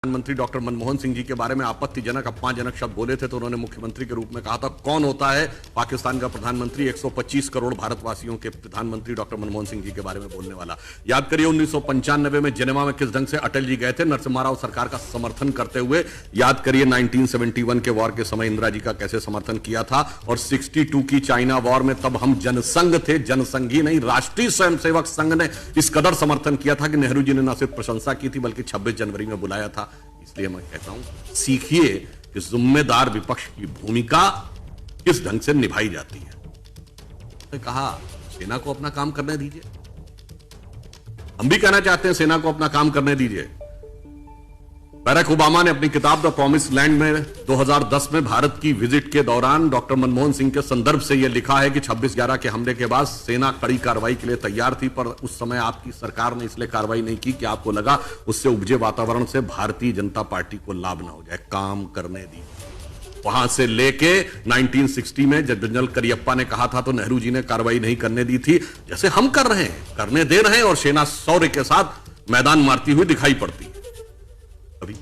प्रधानमंत्री डॉक्टर मनमोहन सिंह जी के बारे में आपत्तिजनक अपमानजनक शब्द बोले थे तो उन्होंने मुख्यमंत्री के रूप में कहा था कौन होता है पाकिस्तान का प्रधानमंत्री 125 करोड़ भारतवासियों के प्रधानमंत्री डॉक्टर मनमोहन सिंह जी के बारे में बोलने वाला। याद करिए 1995 में जेनेवा में किस ढंग से अटल जी गए थे नरसिम्हा राव सरकार का समर्थन करते हुए। याद करिए 1971 के वॉर के समय इंदिरा जी का कैसे समर्थन किया था। और 62 की चाइना वॉर में तब हम जनसंघ थे, जनसंघी नहीं, राष्ट्रीय स्वयंसेवक संघ ने इस कदर समर्थन किया था कि नेहरू जी ने न सिर्फ प्रशंसा की थी बल्कि 26 जनवरी में बुलाया था। इसलिए मैं कहता हूं सीखिए कि जिम्मेदार विपक्ष की भूमिका किस ढंग से निभाई जाती है। तो कहा सेना को अपना काम करने दीजिए। हम भी कहना चाहते हैं सेना को अपना काम करने दीजिए। बैरक ओबामा ने अपनी किताब द प्रॉमिस लैंड में 2010 में भारत की विजिट के दौरान डॉक्टर मनमोहन सिंह के संदर्भ से यह लिखा है कि 26/11 के हमले के बाद सेना कड़ी कार्रवाई के लिए तैयार थी, पर उस समय आपकी सरकार ने इसलिए कार्रवाई नहीं की कि आपको लगा उससे उपजे वातावरण से भारतीय जनता पार्टी को लाभ ना हो जाए। काम करने दी। वहां से लेके 1960 में जब जनरल करियप्पा ने कहा था तो नेहरू जी ने कार्रवाई नहीं करने दी थी, जैसे हम कर रहे हैं, करने दे रहे हैं और सेना शौर्य के साथ मैदान मारती हुई दिखाई पड़ती है। अभी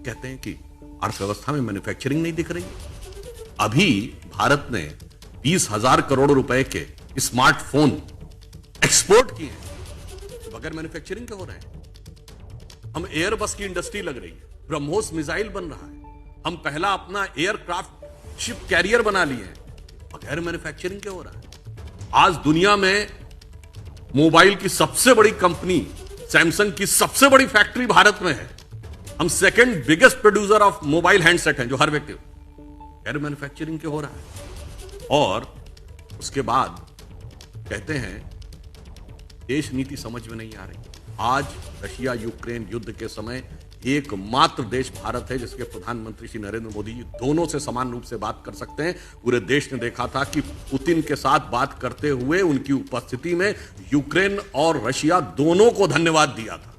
कहते हैं कि अर्थव्यवस्था में मैन्युफैक्चरिंग नहीं दिख रही। अभी भारत ने 20,000 करोड़ रुपए के स्मार्टफोन एक्सपोर्ट किए बगैर मैन्युफैक्चरिंग के हो रहे हैं। हम एयरबस की इंडस्ट्री लग रही है, ब्रह्मोस मिसाइल बन रहा है, हम पहला अपना एयरक्राफ्ट शिप कैरियर बना लिए हैं, बगैर मैन्युफैक्चरिंग के हो रहा है। आज दुनिया में मोबाइल की सबसे बड़ी कंपनी सैमसंग की सबसे बड़ी फैक्ट्री भारत में है। हम second biggest producer of mobile handset हैं, जो हर व्यक्ति एयर मैन्युफैक्चरिंग के हो रहा है। और उसके बाद कहते हैं देश नीति समझ में नहीं आ रही। आज रशिया यूक्रेन युद्ध के समय एकमात्र देश भारत है जिसके प्रधानमंत्री श्री नरेंद्र मोदी जी दोनों से समान रूप से बात कर सकते हैं। पूरे देश ने देखा था कि पुतिन के साथ बात करते हुए उनकी उपस्थिति में यूक्रेन और रशिया दोनों को धन्यवाद दिया था।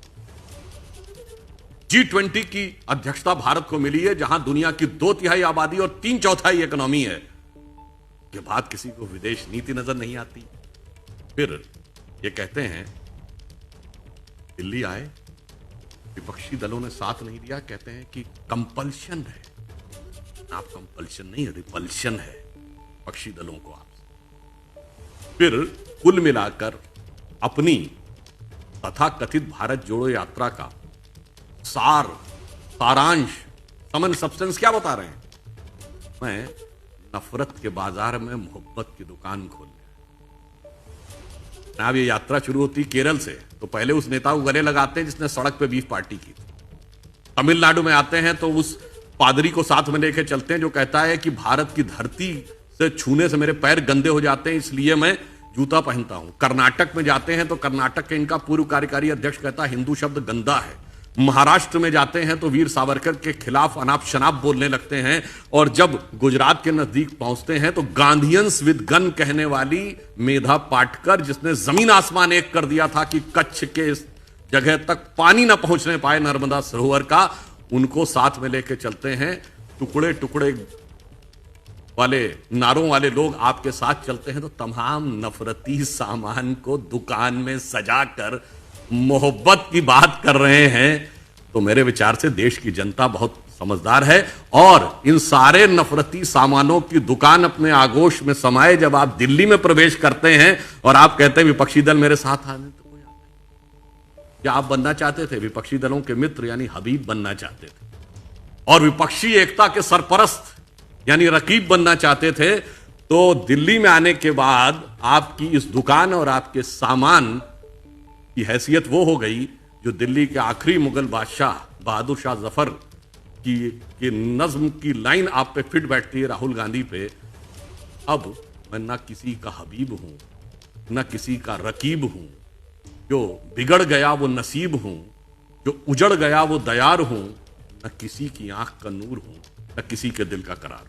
G20 की अध्यक्षता भारत को मिली है, जहां दुनिया की 2/3 आबादी और 3/4 इकोनॉमी है। के बाद किसी को विदेश नीति नजर नहीं आती। फिर ये कहते हैं दिल्ली आए, विपक्षी दलों ने साथ नहीं दिया, कहते हैं कि कंपल्शन है। आप कंपल्शन नहीं, रिपल्शन है विपक्षी दलों को आप। फिर कुल मिलाकर अपनी तथाकथित भारत जोड़ो यात्रा का सारांश समन सब्सटेंस क्या बता रहे हैं? मैं नफरत के बाजार में मोहब्बत की दुकान खोल लिया। अब ये यात्रा शुरू होती केरल से तो पहले उस नेता को गले लगाते हैं जिसने सड़क पे बीफ पार्टी की थी। तमिलनाडु में आते हैं तो उस पादरी को साथ में लेके चलते हैं जो कहता है कि भारत की धरती से छूने से मेरे पैर गंदे हो जाते हैं, इसलिए मैं जूता पहनता हूं। कर्नाटक में जाते हैं तो कर्नाटक के इनका पूर्व कार्यकारी अध्यक्ष कहता है हिंदू शब्द गंदा है। महाराष्ट्र में जाते हैं तो वीर सावरकर के खिलाफ अनाप शनाप बोलने लगते हैं। और जब गुजरात के नजदीक पहुंचते हैं तो गांधीयंस विद गन कहने वाली मेधा पाटकर, जिसने जमीन आसमान एक कर दिया था कि कच्छ के जगह तक पानी ना पहुंचने पाए नर्मदा सरोवर का, उनको साथ में लेके चलते हैं। टुकड़े टुकड़े वाले नारों वाले लोग आपके साथ चलते हैं तो तमाम नफरती सामान को दुकान में सजाकर मोहब्बत की बात कर रहे हैं। तो मेरे विचार से देश की जनता बहुत समझदार है और इन सारे नफरती सामानों की दुकान अपने आगोश में समाये जब आप दिल्ली में प्रवेश करते हैं और आप कहते हैं विपक्षी दल मेरे साथ आने, तो कोई क्या आप बनना चाहते थे? विपक्षी दलों के मित्र यानी हबीब बनना चाहते थे और विपक्षी एकता के सरपरस्त यानी रकीब बनना चाहते थे। तो दिल्ली में आने के बाद आपकी इस दुकान और आपके सामान की हैसियत वो हो गई जो दिल्ली के आखिरी मुगल बादशाह बहादुर शाह जफर की नज्म की लाइन आप पे फिट बैठती है, राहुल गांधी पे। अब मैं ना किसी का हबीब हूं ना किसी का रकीब हूं, जो बिगड़ गया वो नसीब हूं, जो उजड़ गया वो दयार हूं, ना किसी की आंख का नूर हूं ना किसी के दिल का करार हूं।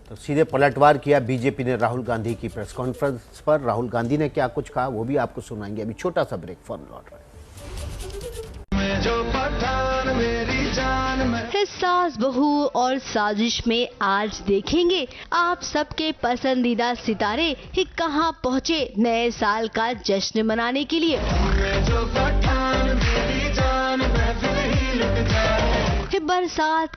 तो सीधे पलटवार किया बीजेपी ने राहुल गांधी की प्रेस कॉन्फ्रेंस पर। राहुल गांधी ने क्या कुछ कहा वो भी आपको सुनाएंगे। अभी छोटा सा ब्रेक, फौरन लौट रहे हैं। सास बहू और साजिश में आज देखेंगे आप सबके पसंदीदा सितारे कि कहां पहुंचे नए साल का जश्न मनाने के लिए। बरसात